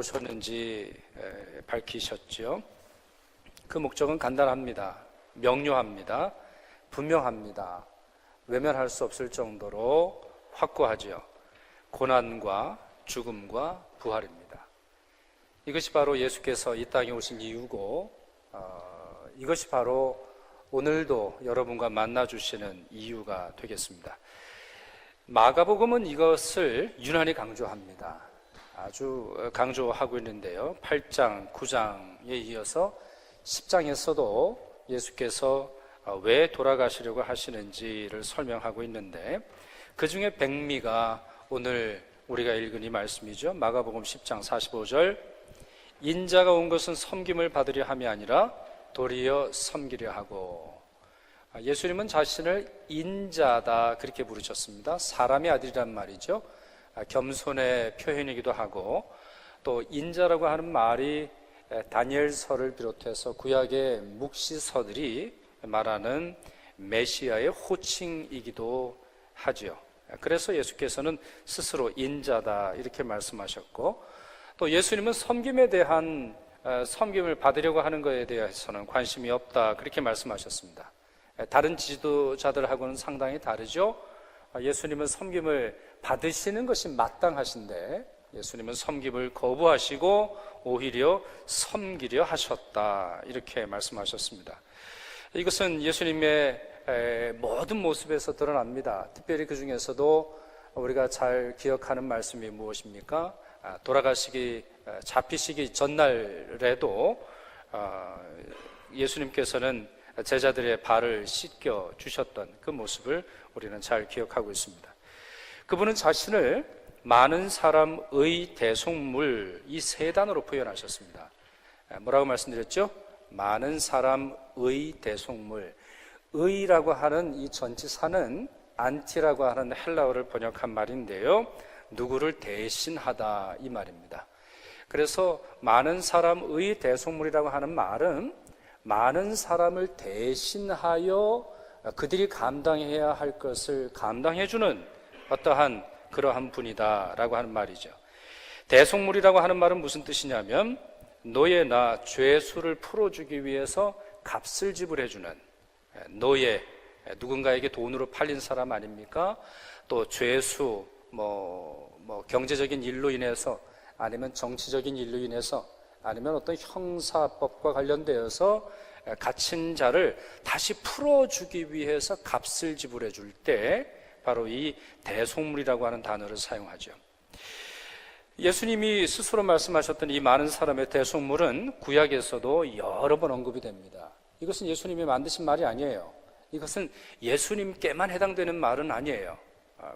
오셨는지 밝히셨죠. 그 목적은 간단합니다. 명료합니다. 분명합니다. 외면할 수 없을 정도로 확고하죠. 고난과 죽음과 부활입니다. 이것이 바로 예수께서 이 땅에 오신 이유고, 이것이 바로 오늘도 여러분과 만나주시는 이유가 되겠습니다. 마가복음은 이것을 유난히 강조합니다. 아주 강조하고 있는데요. 8장, 9장에 이어서 10장에서도 예수께서 왜 돌아가시려고 하시는지를 설명하고 있는데, 그 중에 백미가 오늘 우리가 읽은 이 말씀이죠. 마가복음 10장 45절, 인자가 온 것은 섬김을 받으려 함이 아니라 도리어 섬기려 하고. 예수님은 자신을 인자다 그렇게 부르셨습니다. 사람의 아들이란 말이죠. 겸손의 표현이기도 하고, 또 인자라고 하는 말이 다니엘서를 비롯해서 구약의 묵시서들이 말하는 메시아의 호칭이기도 하지요. 그래서 예수께서는 스스로 인자다 이렇게 말씀하셨고, 또 예수님은 섬김에 대한 섬김을 받으려고 하는 것에 대해서는 관심이 없다 그렇게 말씀하셨습니다. 다른 지도자들하고는 상당히 다르죠. 예수님은 섬김을 받으시는 것이 마땅하신데 예수님은 섬김을 거부하시고 오히려 섬기려 하셨다 이렇게 말씀하셨습니다. 이것은 예수님의 모든 모습에서 드러납니다. 특별히 그 중에서도 우리가 잘 기억하는 말씀이 무엇입니까? 잡히시기 전날에도 예수님께서는 제자들의 발을 씻겨 주셨던 그 모습을 우리는 잘 기억하고 있습니다. 그분은 자신을 많은 사람의 대속물, 이 세 단어로 표현하셨습니다. 뭐라고 말씀드렸죠? 많은 사람의 대속물. 의라고 하는 이 전치사는 안티라고 하는 헬라어를 번역한 말인데요, 누구를 대신하다 이 말입니다. 그래서 많은 사람의 대속물이라고 하는 말은 많은 사람을 대신하여 그들이 감당해야 할 것을 감당해주는 어떠한 그러한 분이다라고 하는 말이죠. 대속물이라고 하는 말은 무슨 뜻이냐면 노예나 죄수를 풀어주기 위해서 값을 지불해주는 노예, 누군가에게 돈으로 팔린 사람 아닙니까? 또 죄수, 경제적인 일로 인해서, 아니면 정치적인 일로 인해서, 아니면 어떤 형사법과 관련되어서 갇힌 자를 다시 풀어주기 위해서 값을 지불해 줄 때 바로 이 대속물이라고 하는 단어를 사용하죠. 예수님이 스스로 말씀하셨던 이 많은 사람의 대속물은 구약에서도 여러 번 언급이 됩니다. 이것은 예수님이 만드신 말이 아니에요. 이것은 예수님께만 해당되는 말은 아니에요.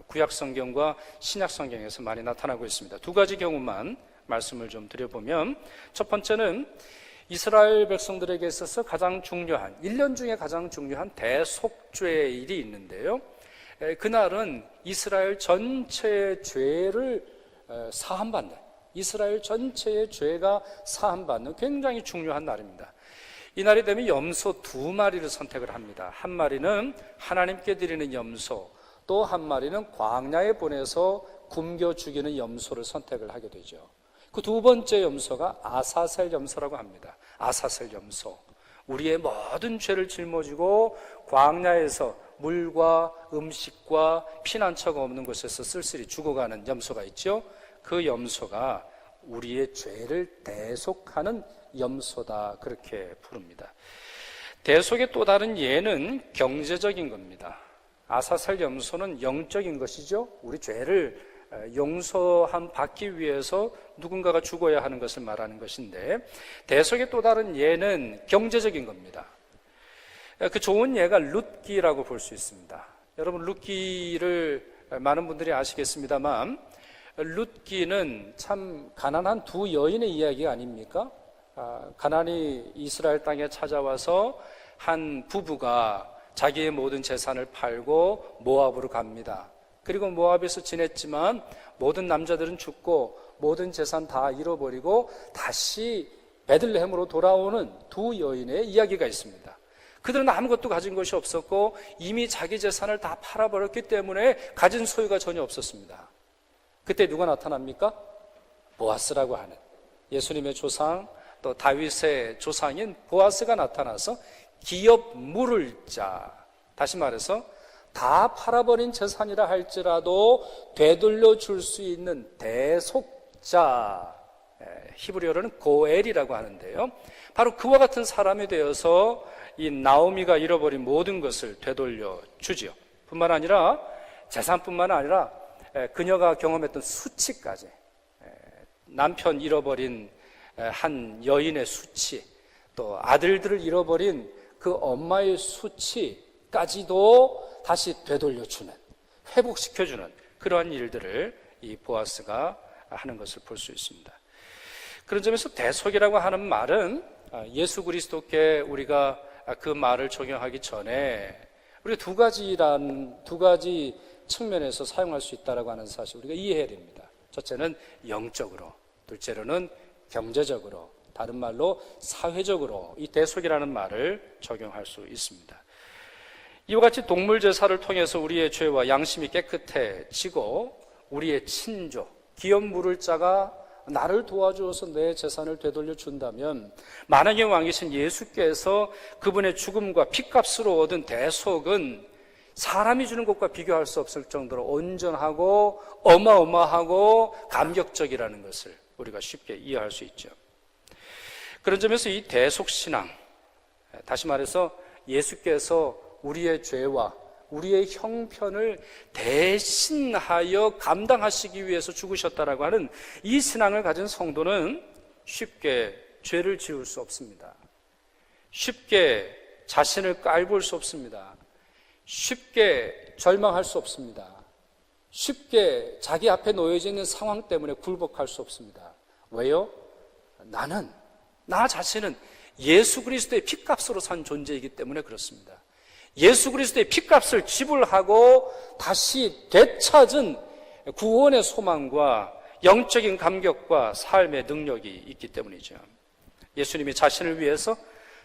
구약 성경과 신약 성경에서 많이 나타나고 있습니다. 두 가지 경우만 말씀을 좀 드려보면, 첫 번째는 이스라엘 백성들에게 있어서 가장 중요한, 1년 중에 가장 중요한 대속죄일이 있는데요, 그날은 이스라엘 전체의 죄를 사함받는, 이스라엘 전체의 죄가 사함받는 굉장히 중요한 날입니다. 이 날이 되면 염소 2마리를 선택을 합니다. 한 마리는 하나님께 드리는 염소, 또 한 마리는 광야에 보내서 굶겨 죽이는 염소를 선택을 하게 되죠. 그 두 번째 염소가 아사셀 염소라고 합니다. 아사셀 염소, 우리의 모든 죄를 짊어지고 광야에서 물과 음식과 피난처가 없는 곳에서 쓸쓸히 죽어가는 염소가 있죠. 그 염소가 우리의 죄를 대속하는 염소다 그렇게 부릅니다. 대속의 또 다른 예는 경제적인 겁니다. 아사셀 염소는 영적인 것이죠. 우리 죄를 용서함 받기 위해서 누군가가 죽어야 하는 것을 말하는 것인데, 대속의 또 다른 예는 경제적인 겁니다. 그 좋은 예가 룻기라고 볼 수 있습니다. 여러분, 룻기를 많은 분들이 아시겠습니다만, 룻기는 참 가난한 두 여인의 이야기 아닙니까? 가난이 이스라엘 땅에 찾아와서 한 부부가 자기의 모든 재산을 팔고 모압으로 갑니다. 그리고 모압에서 지냈지만 모든 남자들은 죽고 모든 재산 다 잃어버리고 다시 베들레헴으로 돌아오는 두 여인의 이야기가 있습니다. 그들은 아무것도 가진 것이 없었고 이미 자기 재산을 다 팔아버렸기 때문에 가진 소유가 전혀 없었습니다. 그때 누가 나타납니까? 보아스라고 하는, 예수님의 조상 또 다윗의 조상인 보아스가 나타나서 기업 물을 자, 다시 말해서 다 팔아버린 재산이라 할지라도 되돌려 줄 수 있는 대속자, 히브리어로는 고엘이라고 하는데요, 바로 그와 같은 사람이 되어서 이 나오미가 잃어버린 모든 것을 되돌려 주지요. 뿐만 아니라 재산뿐만 아니라 그녀가 경험했던 수치까지, 남편 잃어버린 한 여인의 수치, 또 아들들을 잃어버린 그 엄마의 수치까지도 다시 되돌려주는, 회복시켜주는 그러한 일들을 이 보아스가 하는 것을 볼 수 있습니다. 그런 점에서 대속이라고 하는 말은 예수 그리스도께 우리가 그 말을 적용하기 전에 우리가 두 가지 측면에서 사용할 수 있다고 하는 사실 우리가 이해해야 됩니다. 첫째는 영적으로, 둘째로는 경제적으로, 다른 말로 사회적으로 이 대속이라는 말을 적용할 수 있습니다. 이와 같이 동물 제사를 통해서 우리의 죄와 양심이 깨끗해지고 우리의 친족, 기업 물을 자가 나를 도와주어서 내 재산을 되돌려 준다면, 만왕의 왕이신 예수께서 그분의 죽음과 피값으로 얻은 대속은 사람이 주는 것과 비교할 수 없을 정도로 온전하고 어마어마하고 감격적이라는 것을 우리가 쉽게 이해할 수 있죠. 그런 점에서 이 대속신앙, 다시 말해서 예수께서 우리의 죄와 우리의 형편을 대신하여 감당하시기 위해서 죽으셨다라고 하는 이 신앙을 가진 성도는 쉽게 죄를 지을 수 없습니다. 쉽게 자신을 깔볼 수 없습니다. 쉽게 절망할 수 없습니다. 쉽게 자기 앞에 놓여져 있는 상황 때문에 굴복할 수 없습니다. 왜요? 나 자신은 예수 그리스도의 피값으로 산 존재이기 때문에 그렇습니다. 예수 그리스도의 피값을 지불하고 다시 되찾은 구원의 소망과 영적인 감격과 삶의 능력이 있기 때문이죠. 예수님이 자신을 위해서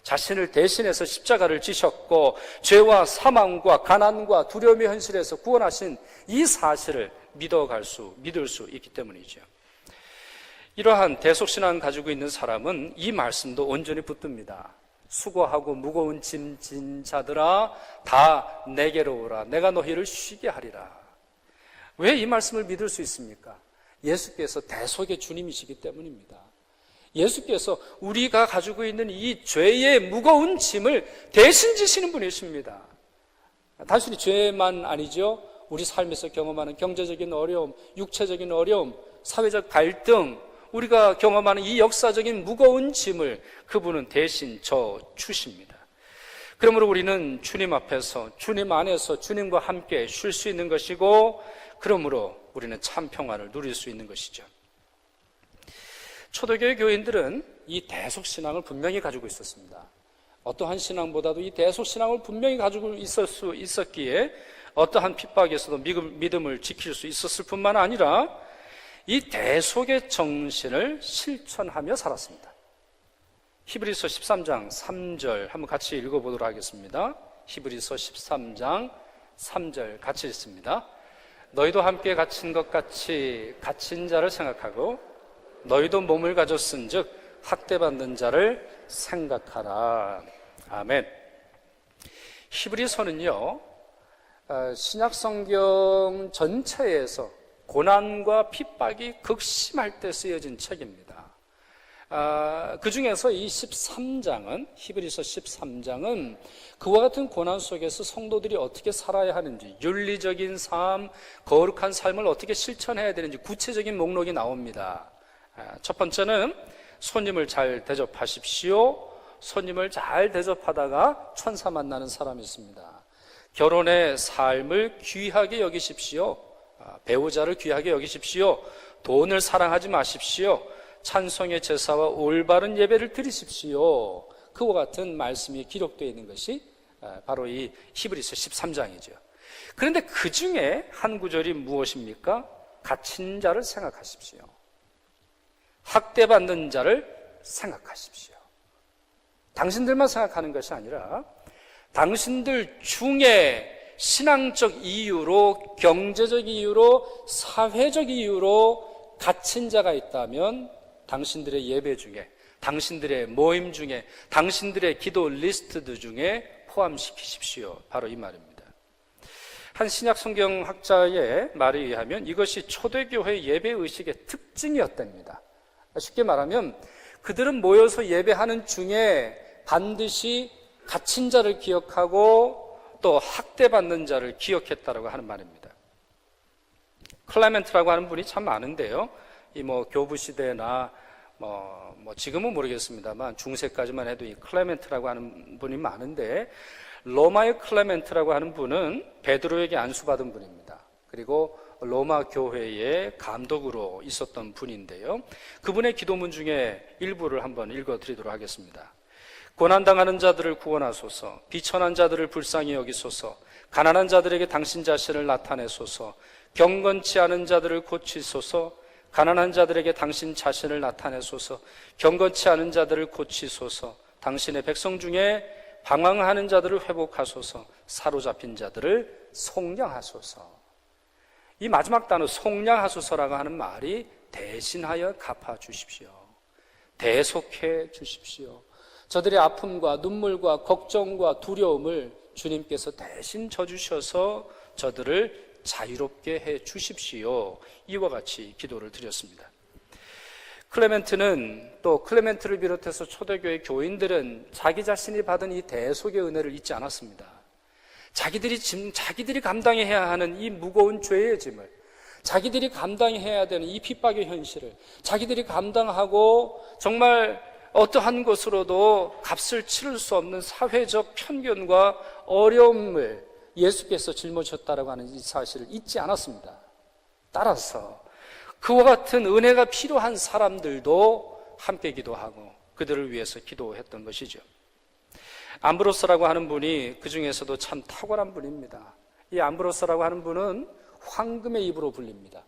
자신을 대신해서 십자가를 지셨고 죄와 사망과 가난과 두려움의 현실에서 구원하신 이 사실을 믿을 수 있기 때문이죠. 이러한 대속신앙을 가지고 있는 사람은 이 말씀도 온전히 붙듭니다. 수고하고 무거운 짐 진 자들아 다 내게로 오라, 내가 너희를 쉬게 하리라. 왜 이 말씀을 믿을 수 있습니까? 예수께서 대속의 주님이시기 때문입니다. 예수께서 우리가 가지고 있는 이 죄의 무거운 짐을 대신 지시는 분이십니다. 단순히 죄만 아니죠. 우리 삶에서 경험하는 경제적인 어려움, 육체적인 어려움, 사회적 갈등, 우리가 경험하는 이 역사적인 무거운 짐을 그분은 대신 져 주십니다. 그러므로 우리는 주님 앞에서, 주님 안에서 주님과 함께 쉴 수 있는 것이고, 그러므로 우리는 참 평안을 누릴 수 있는 것이죠. 초대교회 교인들은 이 대속신앙을 분명히 가지고 있었습니다. 어떠한 신앙보다도 이 대속신앙을 분명히 가지고 있었기에 어떠한 핍박에서도 믿음을 지킬 수 있었을 뿐만 아니라 이 대속의 정신을 실천하며 살았습니다. 히브리서 13장 3절 한번 같이 읽어보도록 하겠습니다. 히브리서 13장 3절 같이 읽습니다. 너희도 함께 갇힌 것 같이 갇힌 자를 생각하고 너희도 몸을 가졌은 즉 학대받는 자를 생각하라. 아멘. 히브리서는요, 신약 성경 전체에서 고난과 핍박이 극심할 때 쓰여진 책입니다. 그 중에서 이 13장은, 히브리서 13장은 그와 같은 고난 속에서 성도들이 어떻게 살아야 하는지, 윤리적인 삶, 거룩한 삶을 어떻게 실천해야 되는지 구체적인 목록이 나옵니다. 첫 번째는 손님을 잘 대접하십시오. 손님을 잘 대접하다가 천사 만나는 사람이 있습니다. 결혼의 삶을 귀하게 여기십시오. 배우자를 귀하게 여기십시오. 돈을 사랑하지 마십시오. 찬송의 제사와 올바른 예배를 드리십시오. 그와 같은 말씀이 기록되어 있는 것이 바로 이 히브리서 13장이죠. 그런데 그 중에 한 구절이 무엇입니까? 갇힌 자를 생각하십시오. 학대받는 자를 생각하십시오. 당신들만 생각하는 것이 아니라 당신들 중에 신앙적 이유로, 경제적 이유로, 사회적 이유로 갇힌 자가 있다면 당신들의 예배 중에, 당신들의 모임 중에, 당신들의 기도 리스트 중에 포함시키십시오. 바로 이 말입니다. 한 신약 성경학자의 말에 의하면 이것이 초대교회 예배의식의 특징이었답니다. 쉽게 말하면 그들은 모여서 예배하는 중에 반드시 갇힌 자를 기억하고 또 학대받는 자를 기억했다라고 하는 말입니다. 클레멘트라고 하는 분이 참 많은데요. 이 교부 시대나 지금은 모르겠습니다만 중세까지만 해도 이 클레멘트라고 하는 분이 많은데, 로마의 클레멘트라고 하는 분은 베드로에게 안수받은 분입니다. 그리고 로마 교회의 감독으로 있었던 분인데요. 그분의 기도문 중에 일부를 한번 읽어드리도록 하겠습니다. 고난당하는 자들을 구원하소서, 비천한 자들을 불쌍히 여기소서, 가난한 자들에게 당신 자신을 나타내소서, 경건치 않은 자들을 고치소서, 가난한 자들에게 당신 자신을 나타내소서, 경건치 않은 자들을 고치소서, 당신의 백성 중에 방황하는 자들을 회복하소서, 사로잡힌 자들을 속량하소서. 이 마지막 단어 속량하소서라고 하는 말이 대신하여 갚아주십시오, 대속해 주십시오. 저들의 아픔과 눈물과 걱정과 두려움을 주님께서 대신 져주셔서 저들을 자유롭게 해 주십시오. 이와 같이 기도를 드렸습니다. 클레멘트는, 또 클레멘트를 비롯해서 초대교회 교인들은 자기 자신이 받은 이 대속의 은혜를 잊지 않았습니다. 자기들이 감당해야 하는 이 무거운 죄의 짐을, 자기들이 감당해야 되는 이 핍박의 현실을 자기들이 감당하고 정말 어떠한 것으로도 값을 치를 수 없는 사회적 편견과 어려움을 예수께서 짊어졌다라고 하는 이 사실을 잊지 않았습니다. 따라서 그와 같은 은혜가 필요한 사람들도 함께 기도하고 그들을 위해서 기도했던 것이죠. 암브로스라고 하는 분이 그 중에서도 참 탁월한 분입니다. 이 암브로스라고 하는 분은 황금의 입으로 불립니다.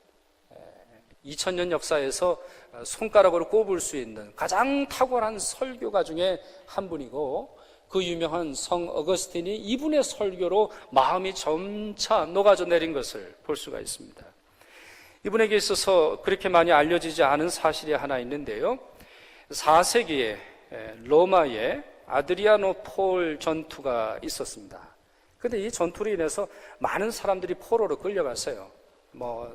2000년 역사에서 손가락으로 꼽을 수 있는 가장 탁월한 설교가 중에 한 분이고, 그 유명한 성 어거스틴이 이분의 설교로 마음이 점차 녹아져 내린 것을 볼 수가 있습니다. 이분에게 있어서 그렇게 많이 알려지지 않은 사실이 하나 있는데요. 4세기에 로마에 아드리아노폴 전투가 있었습니다. 그런데 이 전투로 인해서 많은 사람들이 포로로 끌려갔어요.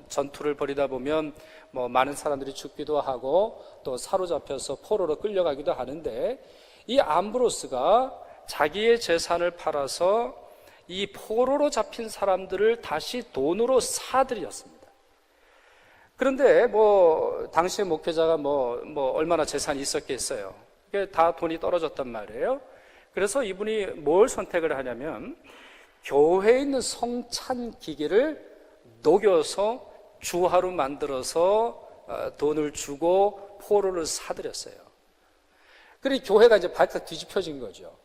전투를 벌이다 보면 많은 사람들이 죽기도 하고 또 사로잡혀서 포로로 끌려가기도 하는데, 이 암브로스가 자기의 재산을 팔아서 이 포로로 잡힌 사람들을 다시 돈으로 사들였습니다. 그런데 당시의 목회자가 얼마나 재산이 있었겠어요. 그게 다 돈이 떨어졌단 말이에요. 그래서 이분이 뭘 선택을 하냐면 교회에 있는 성찬 기계를 녹여서 주화로 만들어서 돈을 주고 포로를 사들였어요. 그리고 교회가 이제 발칵 뒤집혀진 거죠.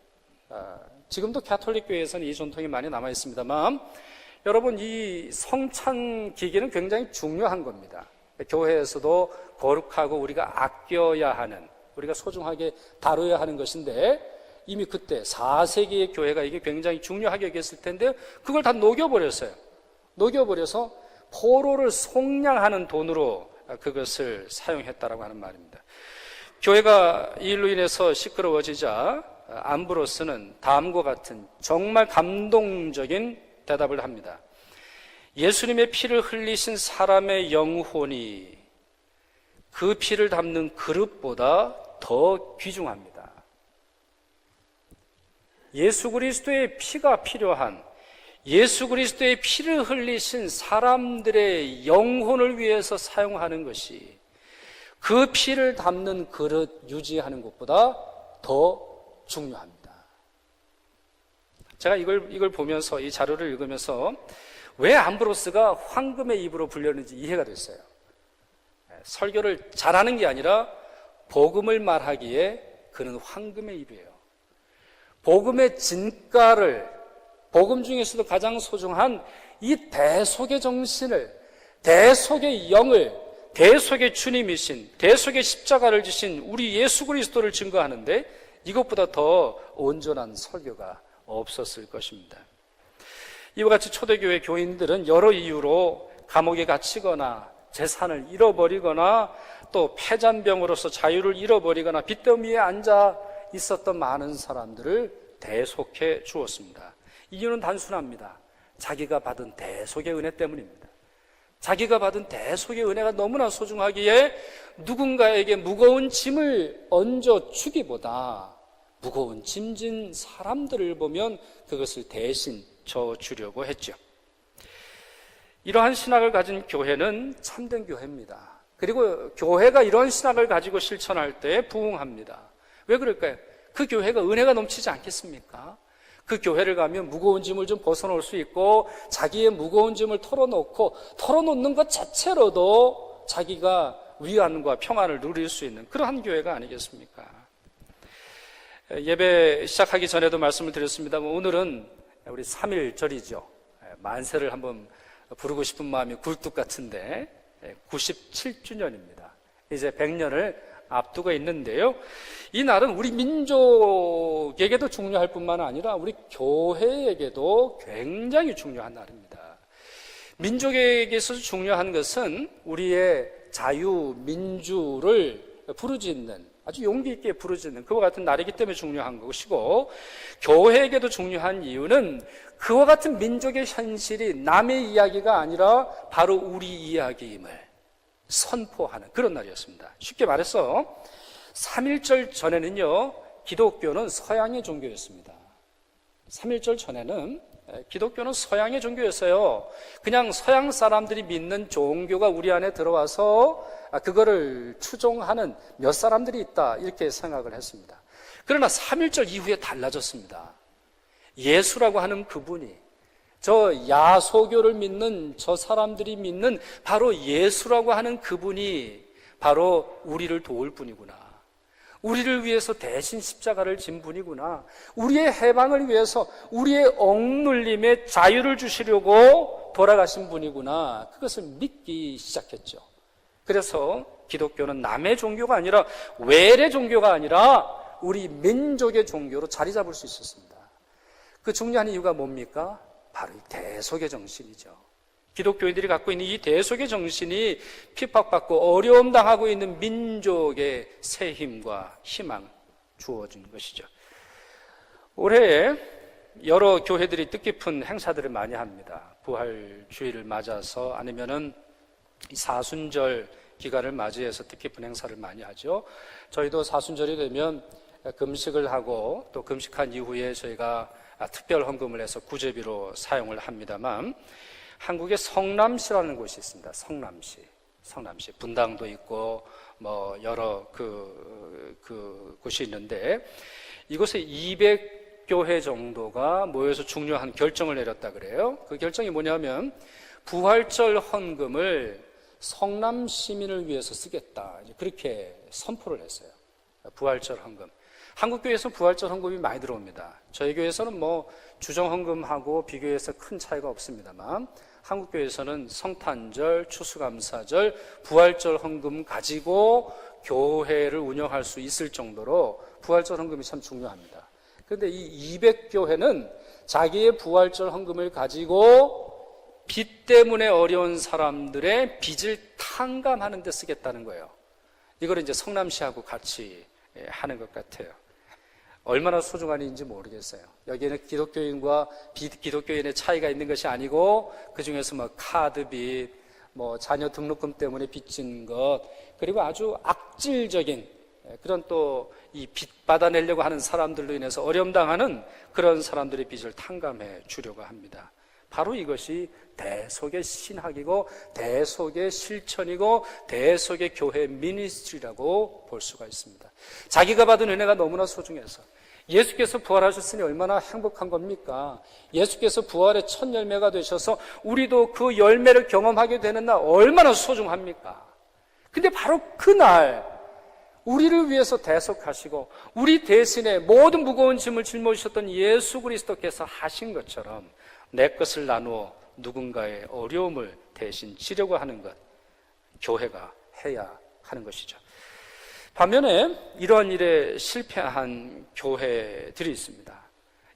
지금도 가톨릭 교회에서는 이 전통이 많이 남아 있습니다만, 여러분, 이 성찬 기계는 굉장히 중요한 겁니다. 교회에서도 거룩하고 우리가 아껴야 하는, 우리가 소중하게 다뤄야 하는 것인데, 이미 그때 4세기의 교회가 이게 굉장히 중요하게 여겼을 텐데 그걸 다 녹여버렸어요. 녹여버려서 포로를 속량하는 돈으로 그것을 사용했다라고 하는 말입니다. 교회가 이 일로 인해서 시끄러워지자 암브로스는 다음과 같은 정말 감동적인 대답을 합니다. 예수님의 피를 흘리신 사람의 영혼이 그 피를 담는 그릇보다 더 귀중합니다. 예수 그리스도의 피가 필요한, 예수 그리스도의 피를 흘리신 사람들의 영혼을 위해서 사용하는 것이 그 피를 담는 그릇 유지하는 것보다 더 중요합니다. 제가 이걸 보면서, 이 자료를 읽으면서 왜 암브로스가 황금의 입으로 불렸는지 이해가 됐어요. 설교를 잘하는 게 아니라 복음을 말하기에 그는 황금의 입이에요. 복음의 진가를, 복음 중에서도 가장 소중한 이 대속의 정신을, 대속의 영을, 대속의 주님이신, 대속의 십자가를 지신 우리 예수 그리스도를 증거하는데 이것보다 더 온전한 설교가 없었을 것입니다. 이와 같이 초대교회 교인들은 여러 이유로 감옥에 갇히거나 재산을 잃어버리거나 또 폐잔병으로서 자유를 잃어버리거나 빚더미에 앉아 있었던 많은 사람들을 대속해 주었습니다. 이유는 단순합니다. 자기가 받은 대속의 은혜 때문입니다. 자기가 받은 대속의 은혜가 너무나 소중하기에 누군가에게 무거운 짐을 얹어주기보다 무거운 짐진 사람들을 보면 그것을 대신 져주려고 했죠. 이러한 신학을 가진 교회는 참된 교회입니다. 그리고 교회가 이런 신학을 가지고 실천할 때 부흥합니다. 왜 그럴까요? 그 교회가 은혜가 넘치지 않겠습니까? 그 교회를 가면 무거운 짐을 좀 벗어놓을 수 있고 자기의 무거운 짐을 털어놓는 것 자체로도 자기가 위안과 평안을 누릴 수 있는 그러한 교회가 아니겠습니까? 예배 시작하기 전에도 말씀을 드렸습니다만 오늘은 우리 3.1절이죠. 만세를 한번 부르고 싶은 마음이 굴뚝 같은데 97주년입니다. 이제 100년을 앞두고 있는데요. 이 날은 우리 민족에게도 중요할 뿐만 아니라 우리 교회에게도 굉장히 중요한 날입니다. 민족에게서 중요한 것은 우리의 자유, 민주를 부르짖는 아주 용기 있게 부르짖는 그와 같은 날이기 때문에 중요한 것이고 교회에게도 중요한 이유는 그와 같은 민족의 현실이 남의 이야기가 아니라 바로 우리 이야기임을 선포하는 그런 날이었습니다. 쉽게 말해서 3.1절 전에는요, 기독교는 서양의 종교였습니다. 3.1절 전에는 기독교는 서양의 종교였어요. 그냥 서양 사람들이 믿는 종교가 우리 안에 들어와서 그거를 추종하는 몇 사람들이 있다 이렇게 생각을 했습니다. 그러나 3.1절 이후에 달라졌습니다. 예수라고 하는 그분이 저 야소교를 믿는 저 사람들이 믿는 바로 예수라고 하는 그분이 바로 우리를 도울 분이구나. 우리를 위해서 대신 십자가를 진 분이구나. 우리의 해방을 위해서 우리의 억눌림에 자유를 주시려고 돌아가신 분이구나. 그것을 믿기 시작했죠. 그래서 기독교는 남의 종교가 아니라 외래 종교가 아니라 우리 민족의 종교로 자리 잡을 수 있었습니다. 그 중요한 이유가 뭡니까? 바로 이 대속의 정신이죠. 기독교인들이 갖고 있는 이 대속의 정신이 핍박받고 어려움 당하고 있는 민족의 새 힘과 희망 주어진 것이죠. 올해 여러 교회들이 뜻깊은 행사들을 많이 합니다. 부활주의를 맞아서 아니면은 사순절 기간을 맞이해서 뜻깊은 행사를 많이 하죠. 저희도 사순절이 되면 금식을 하고 또 금식한 이후에 저희가 특별 헌금을 해서 구제비로 사용을 합니다만 한국에 성남시라는 곳이 있습니다. 성남시 분당도 있고 뭐 여러 곳이 있는데 이곳에 200교회 정도가 모여서 중요한 결정을 내렸다 그래요. 그 결정이 뭐냐면 부활절 헌금을 성남 시민을 위해서 쓰겠다. 그렇게 선포를 했어요. 부활절 헌금. 한국 교회에서 부활절 헌금이 많이 들어옵니다. 저희 교회에서는 뭐 주정 헌금하고 비교해서 큰 차이가 없습니다만 한국 교회에서는 성탄절, 추수감사절, 부활절 헌금 가지고 교회를 운영할 수 있을 정도로 부활절 헌금이 참 중요합니다. 그런데 이 200교회는 자기의 부활절 헌금을 가지고 빚 때문에 어려운 사람들의 빚을 탕감하는 데 쓰겠다는 거예요. 이걸 이제 성남시하고 같이 하는 것 같아요. 얼마나 소중한 일인지 모르겠어요. 여기에는 기독교인과 비기독교인의 차이가 있는 것이 아니고 그 중에서 뭐 카드빚, 뭐 자녀 등록금 때문에 빚진 것, 그리고 아주 악질적인 그런 또 이 빚 받아내려고 하는 사람들로 인해서 어려움 당하는 그런 사람들의 빚을 탕감해 주려고 합니다. 바로 이것이 대속의 신학이고 대속의 실천이고 대속의 교회 미니스트리라고 볼 수가 있습니다. 자기가 받은 은혜가 너무나 소중해서 예수께서 부활하셨으니 얼마나 행복한 겁니까? 예수께서 부활의 첫 열매가 되셔서 우리도 그 열매를 경험하게 되는 날 얼마나 소중합니까? 근데 바로 그날 우리를 위해서 대속하시고 우리 대신에 모든 무거운 짐을 짊어지셨던 예수 그리스도께서 하신 것처럼 내 것을 나누어 누군가의 어려움을 대신 지려고 하는 것, 교회가 해야 하는 것이죠. 반면에 이러한 일에 실패한 교회들이 있습니다.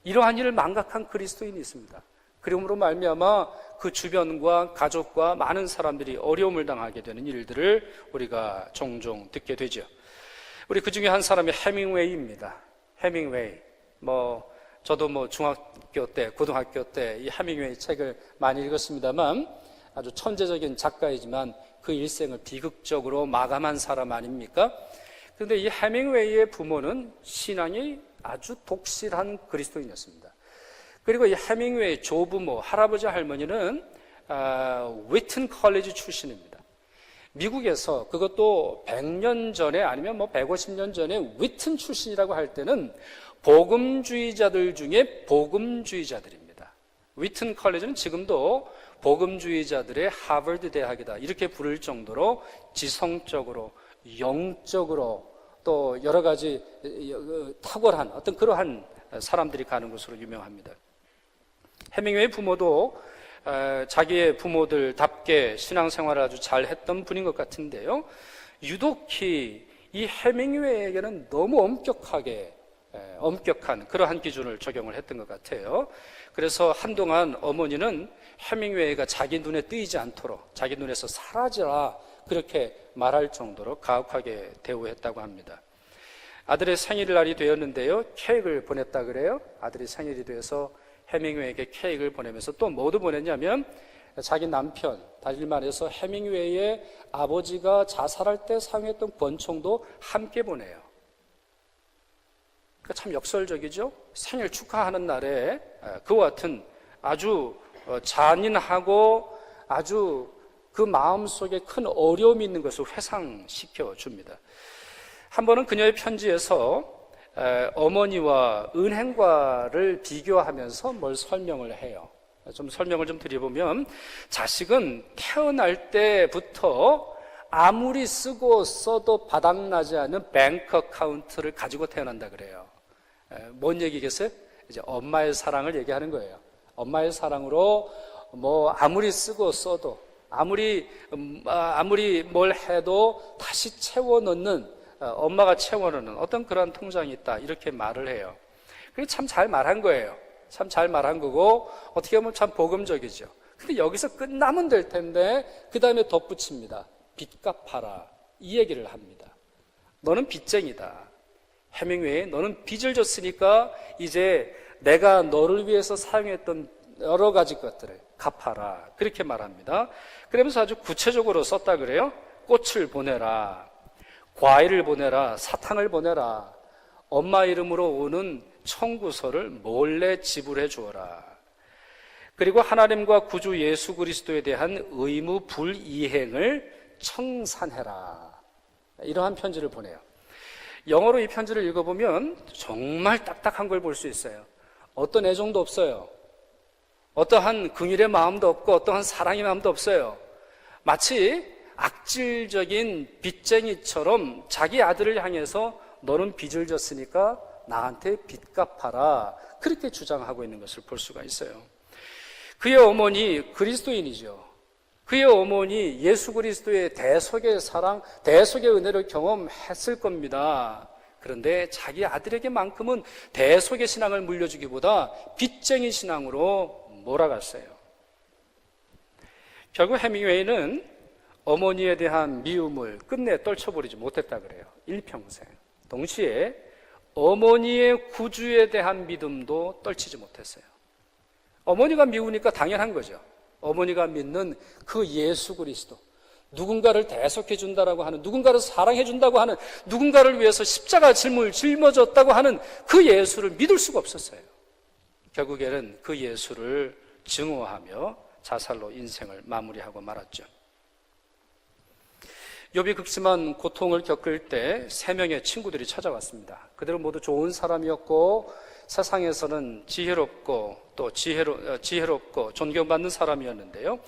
이러한 일을 망각한 그리스도인이 있습니다. 그러므로 말미암아 그 주변과 가족과 많은 사람들이 어려움을 당하게 되는 일들을 우리가 종종 듣게 되죠. 우리 그 중에 한 사람이 해밍웨이입니다. 해밍웨이. 저도 중학교 때, 고등학교 때 이 해밍웨이 책을 많이 읽었습니다만 아주 천재적인 작가이지만 그 일생을 비극적으로 마감한 사람 아닙니까? 그런데 이 해밍웨이의 부모는 신앙이 아주 독실한 그리스도인이었습니다. 그리고 이 해밍웨이 조부모, 할아버지 할머니는 위튼 컬리지 출신입니다. 미국에서 그것도 100년 전에 아니면 150년 전에 위튼 출신이라고 할 때는 복음주의자들 중에 복음주의자들입니다. 위튼 컬리지는 지금도 복음주의자들의 하버드 대학이다 이렇게 부를 정도로 지성적으로 영적으로 또 여러 가지 탁월한 어떤 그러한 사람들이 가는 곳으로 유명합니다. 해밍웨이 부모도 자기의 부모들답게 신앙생활을 아주 잘했던 분인 것 같은데요, 유독히 이 해밍웨이에게는 너무 엄격한 그러한 기준을 적용을 했던 것 같아요. 그래서 한동안 어머니는 해밍웨이가 자기 눈에 띄지 않도록 자기 눈에서 사라져라 그렇게 말할 정도로 가혹하게 대우했다고 합니다. 아들의 생일날이 되었는데요, 케이크를 보냈다 그래요. 아들이 생일이 돼서 해밍웨이에게 케이크를 보내면서 또 뭐도 보냈냐면 자기 남편, 다시 말해서 해밍웨이의 아버지가 자살할 때 사용했던 권총도 함께 보내요. 그러니까 참 역설적이죠. 생일 축하하는 날에 그와 같은 아주 잔인하고 아주 그 마음속에 큰 어려움이 있는 것을 회상시켜 줍니다. 한 번은 그녀의 편지에서 어머니와 은행과를 비교하면서 뭘 설명을 해요. 좀 설명을 좀 드려보면, 자식은 태어날 때부터 아무리 쓰고 써도 바닥나지 않는 뱅크 어카운트를 가지고 태어난다 그래요. 뭔 얘기겠어요? 이제 엄마의 사랑을 얘기하는 거예요. 엄마의 사랑으로 아무리 쓰고 써도 아무리 뭘 해도 다시 채워넣는, 엄마가 채워넣는 어떤 그런 통장이 있다 이렇게 말을 해요. 그게 참 잘 말한 거예요. 참 잘 말한 거고 어떻게 보면 참 복음적이죠. 근데 여기서 끝나면 될 텐데 그 다음에 덧붙입니다. 빚 갚아라 이 얘기를 합니다. 너는 빚쟁이다. 해밍웨이, 너는 빚을 졌으니까 이제 내가 너를 위해서 사용했던 여러 가지 것들을 갚아라 그렇게 말합니다. 그러면서 아주 구체적으로 썼다 그래요. 꽃을 보내라, 과일을 보내라, 사탕을 보내라, 엄마 이름으로 오는 청구서를 몰래 지불해 주어라, 그리고 하나님과 구주 예수 그리스도에 대한 의무 불이행을 청산해라, 이러한 편지를 보내요. 영어로 이 편지를 읽어보면 정말 딱딱한 걸 볼 수 있어요. 어떤 애정도 없어요. 어떠한 긍휼의 마음도 없고 어떠한 사랑의 마음도 없어요. 마치 악질적인 빚쟁이처럼 자기 아들을 향해서 너는 빚을 졌으니까 나한테 빚 갚아라 그렇게 주장하고 있는 것을 볼 수가 있어요. 그의 어머니 그리스도인이죠. 그의 어머니 예수 그리스도의 대속의 사랑, 대속의 은혜를 경험했을 겁니다. 그런데 자기 아들에게만큼은 대속의 신앙을 물려주기보다 빚쟁이 신앙으로 몰아갔어요. 결국 해밍웨이는 어머니에 대한 미움을 끝내 떨쳐버리지 못했다 그래요. 일평생. 동시에 어머니의 구주에 대한 믿음도 떨치지 못했어요. 어머니가 미우니까 당연한 거죠. 어머니가 믿는 그 예수 그리스도, 누군가를 대속해 준다라고 하는, 누군가를 사랑해 준다고 하는, 누군가를 위해서 십자가 짐을 짊어졌다고 하는 그 예수를 믿을 수가 없었어요. 결국에는 그 예수를 증오하며 자살로 인생을 마무리하고 말았죠. 욥이 극심한 고통을 겪을 때 3명의 친구들이 찾아왔습니다. 그들은 모두 좋은 사람이었고 세상에서는 지혜롭고 또 지혜롭고 존경받는 사람이었는데요,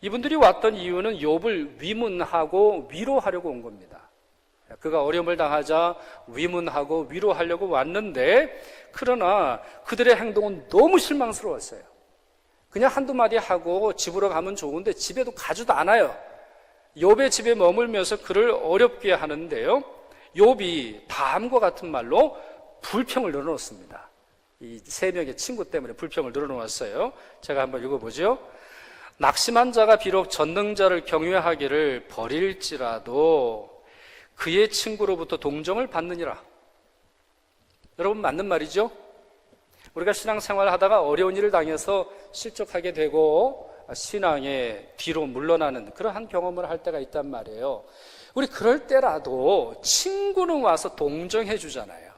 이분들이 왔던 이유는 욥을 위문하고 위로하려고 온 겁니다. 그가 어려움을 당하자 위문하고 위로하려고 왔는데, 그러나 그들의 행동은 너무 실망스러웠어요. 그냥 한두 마디 하고 집으로 가면 좋은데 집에도 가지도 않아요. 욥의 집에 머물면서 그를 어렵게 하는데요, 욥이 다음과 같은 말로 불평을 늘어놓습니다. 이 3명의 친구 때문에 불평을 늘어놓았어요. 제가 한번 읽어보죠. 낙심한 자가 비록 전능자를 경외하기를 버릴지라도 그의 친구로부터 동정을 받느니라. 여러분, 맞는 말이죠? 우리가 신앙생활을 하다가 어려운 일을 당해서 실족하게 되고 신앙의 뒤로 물러나는 그러한 경험을 할 때가 있단 말이에요. 우리 그럴 때라도 친구는 와서 동정해 주잖아요.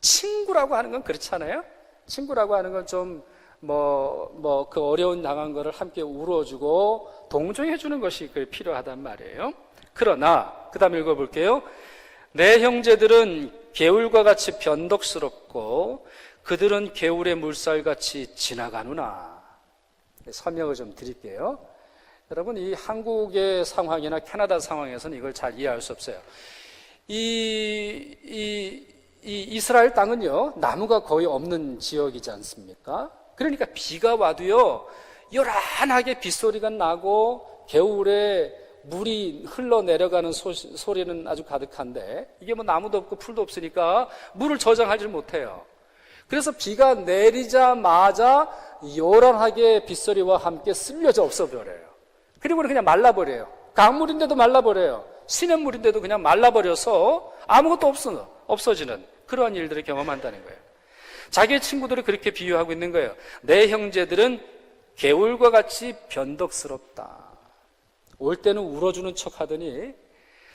친구라고 하는 건 그렇잖아요. 친구라고 하는 건 좀 그 어려운 당한 거를 함께 울어주고 동정해 주는 것이 필요하단 말이에요. 그러나 그 다음 읽어볼게요. 내 형제들은 개울과 같이 변덕스럽고 그들은 개울의 물살같이 지나가누나. 설명을 좀 드릴게요. 여러분, 이 한국의 상황이나 캐나다 상황에서는 이걸 잘 이해할 수 없어요. 이 이스라엘 땅은요, 나무가 거의 없는 지역이지 않습니까? 그러니까 비가 와도요, 요란하게 빗소리가 나고 개울에 물이 흘러내려가는 소리는 아주 가득한데, 이게 나무도 없고 풀도 없으니까 물을 저장하지 못해요. 그래서 비가 내리자마자 요란하게 빗소리와 함께 쓸려져 없어버려요. 그리고 그냥 말라버려요. 강물인데도 말라버려요. 시냇물인데도 그냥 말라버려서 아무것도 없어지는 그러한 일들을 경험한다는 거예요. 자기의 친구들을 그렇게 비유하고 있는 거예요. 내 형제들은 개울과 같이 변덕스럽다. 올 때는 울어주는 척 하더니,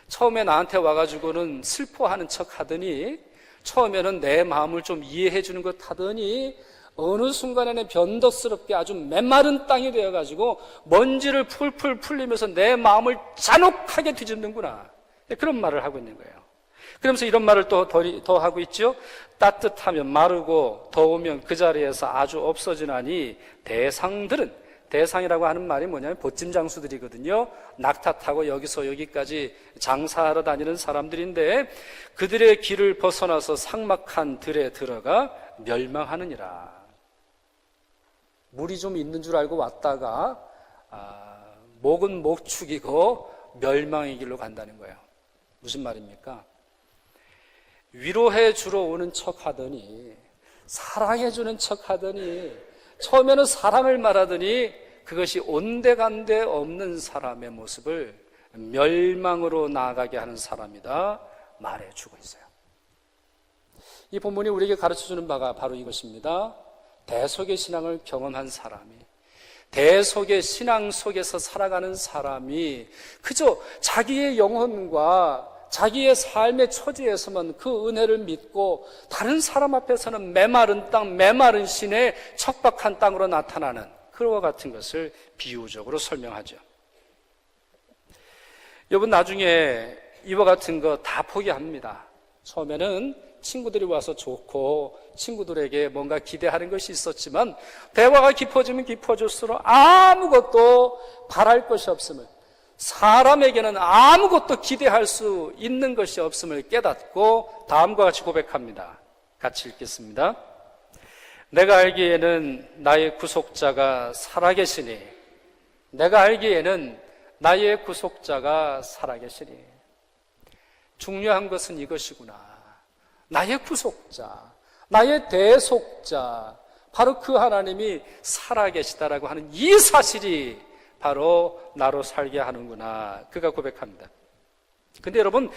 처음에 나한테 와가지고는 슬퍼하는 척 하더니, 처음에는 내 마음을 좀 이해해 주는 것 하더니, 어느 순간에는 변덕스럽게 아주 메마른 땅이 되어가지고 먼지를 풀풀 풀리면서 내 마음을 잔혹하게 뒤집는구나. 그런 말을 하고 있는 거예요. 그러면서 이런 말을 더 하고 있죠. 따뜻하면 마르고 더우면 그 자리에서 아주 없어지나니 대상이라고 하는 말이 뭐냐면 보찜장수들이거든요. 낙타 타고 여기서 여기까지 장사하러 다니는 사람들인데, 그들의 길을 벗어나서 삭막한 들에 들어가 멸망하느니라. 물이 좀 있는 줄 알고 왔다가 목은 목 축이고 멸망의 길로 간다는 거예요. 무슨 말입니까? 위로해 주러 오는 척 하더니, 사랑해 주는 척 하더니, 처음에는 사랑을 말하더니 그것이 온데간데 없는 사람의 모습을 멸망으로 나아가게 하는 사람이다 말해주고 있어요. 이 본문이 우리에게 가르쳐주는 바가 바로 이것입니다. 대속의 신앙을 경험한 사람이, 대속의 신앙 속에서 살아가는 사람이 그저 자기의 영혼과 자기의 삶의 처지에서만 그 은혜를 믿고 다른 사람 앞에서는 메마른 땅, 메마른 시내 척박한 땅으로 나타나는 그와 같은 것을 비유적으로 설명하죠. 여러분, 나중에 이와 같은 거 다 포기합니다. 처음에는 친구들이 와서 좋고 친구들에게 뭔가 기대하는 것이 있었지만, 대화가 깊어지면 깊어질수록 아무것도 바랄 것이 없음을, 사람에게는 아무것도 기대할 수 있는 것이 없음을 깨닫고 다음과 같이 고백합니다. 같이 읽겠습니다. 내가 알기에는 나의 구속자가 살아계시니, 내가 알기에는 나의 구속자가 살아계시니. 중요한 것은 이것이구나. 나의 구속자, 나의 대속자, 바로 그 하나님이 살아계시다라고 하는 이 사실이 바로 나로 살게 하는구나. 그가 고백합니다. 근데 여러분,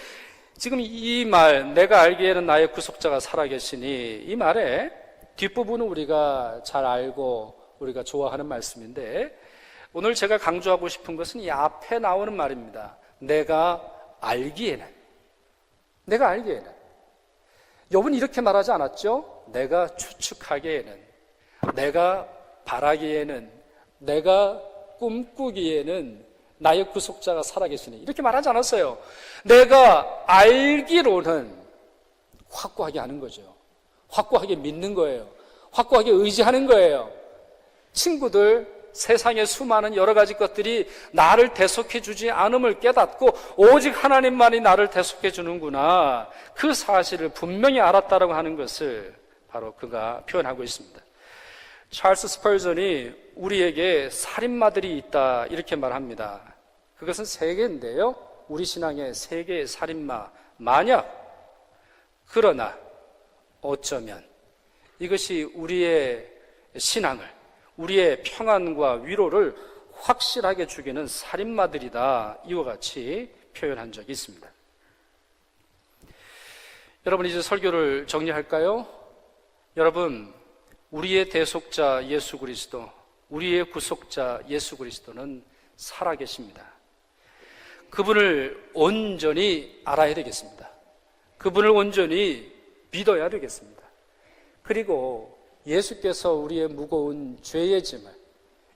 지금 이 말, 내가 알기에는 나의 구속자가 살아계시니, 이 말의 뒷부분은 우리가 잘 알고 우리가 좋아하는 말씀인데, 오늘 제가 강조하고 싶은 것은 이 앞에 나오는 말입니다. 내가 알기에는. 여러분, 이렇게 말하지 않았죠? 내가 추측하기에는, 내가 바라기에는, 내가 꿈꾸기에는 나의 구속자가 살아계시니, 이렇게 말하지 않았어요. 내가 알기로는 확고하게 아는 거죠. 확고하게 믿는 거예요. 확고하게 의지하는 거예요. 친구들, 세상의 수많은 여러 가지 것들이 나를 대속해 주지 않음을 깨닫고 오직 하나님만이 나를 대속해 주는구나, 그 사실을 분명히 알았다라고 하는 것을 바로 그가 표현하고 있습니다. 찰스 스펄전이 우리에게 살인마들이 있다 이렇게 말합니다. 그것은 세 개인데요, 우리 신앙의 세 개의 살인마. 만약, 그러나, 어쩌면 이것이 우리의 신앙을, 우리의 평안과 위로를 확실하게 죽이는 살인마들이다, 이와 같이 표현한 적이 있습니다. 여러분, 이제 설교를 정리할까요? 여러분, 우리의 대속자 예수 그리스도, 우리의 구속자 예수 그리스도는 살아계십니다. 그분을 온전히 알아야 되겠습니다. 그분을 온전히 믿어야 되겠습니다. 그리고 예수께서 우리의 무거운 죄의 짐을,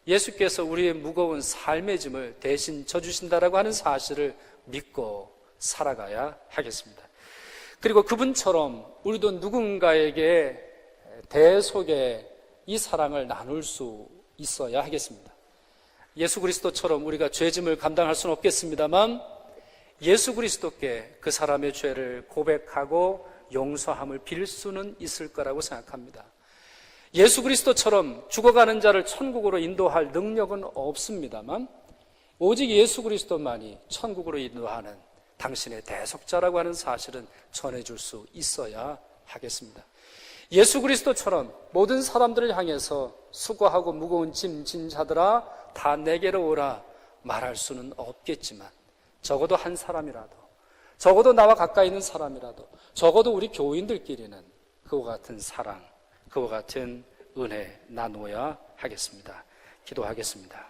예수께서 우리의 무거운 삶의 짐을 대신 져주신다라고 하는 사실을 믿고 살아가야 하겠습니다. 그리고 그분처럼 우리도 누군가에게 대속의 이 사랑을 나눌 수 있어야 하겠습니다. 예수 그리스도처럼 우리가 죄짐을 감당할 수는 없겠습니다만 예수 그리스도께 그 사람의 죄를 고백하고 용서함을 빌 수는 있을 거라고 생각합니다. 예수 그리스도처럼 죽어가는 자를 천국으로 인도할 능력은 없습니다만 오직 예수 그리스도만이 천국으로 인도하는 당신의 대속자라고 하는 사실은 전해줄 수 있어야 하겠습니다. 예수 그리스도처럼 모든 사람들을 향해서 수고하고 무거운 짐 진 자들아 다 내게로 오라 말할 수는 없겠지만 적어도 한 사람이라도, 적어도 나와 가까이 있는 사람이라도, 적어도 우리 교인들끼리는 그와 같은 사랑, 그와 같은 은혜 나누어야 하겠습니다. 기도하겠습니다.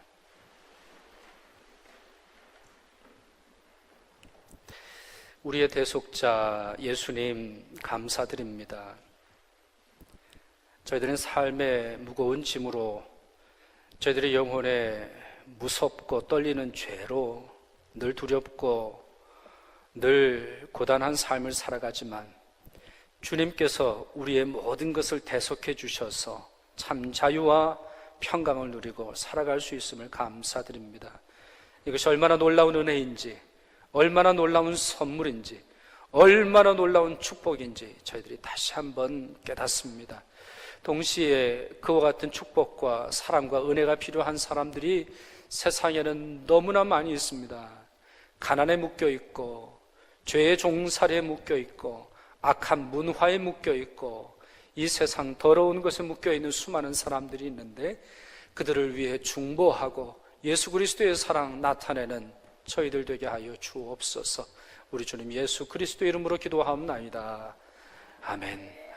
우리의 대속자 예수님 감사드립니다. 저희들은 삶의 무거운 짐으로, 저희들의 영혼에 무섭고 떨리는 죄로 늘 두렵고 늘 고단한 삶을 살아가지만 주님께서 우리의 모든 것을 대속해 주셔서 참 자유와 평강을 누리고 살아갈 수 있음을 감사드립니다. 이것이 얼마나 놀라운 은혜인지, 얼마나 놀라운 선물인지, 얼마나 놀라운 축복인지 저희들이 다시 한번 깨닫습니다. 동시에 그와 같은 축복과 사랑과 은혜가 필요한 사람들이 세상에는 너무나 많이 있습니다. 가난에 묶여 있고, 죄의 종살이에 묶여 있고, 악한 문화에 묶여 있고, 이 세상 더러운 것에 묶여 있는 수많은 사람들이 있는데 그들을 위해 중보하고 예수 그리스도의 사랑 나타내는 저희들 되게 하여 주옵소서. 우리 주님 예수 그리스도 이름으로 기도하옵나이다. 아멘.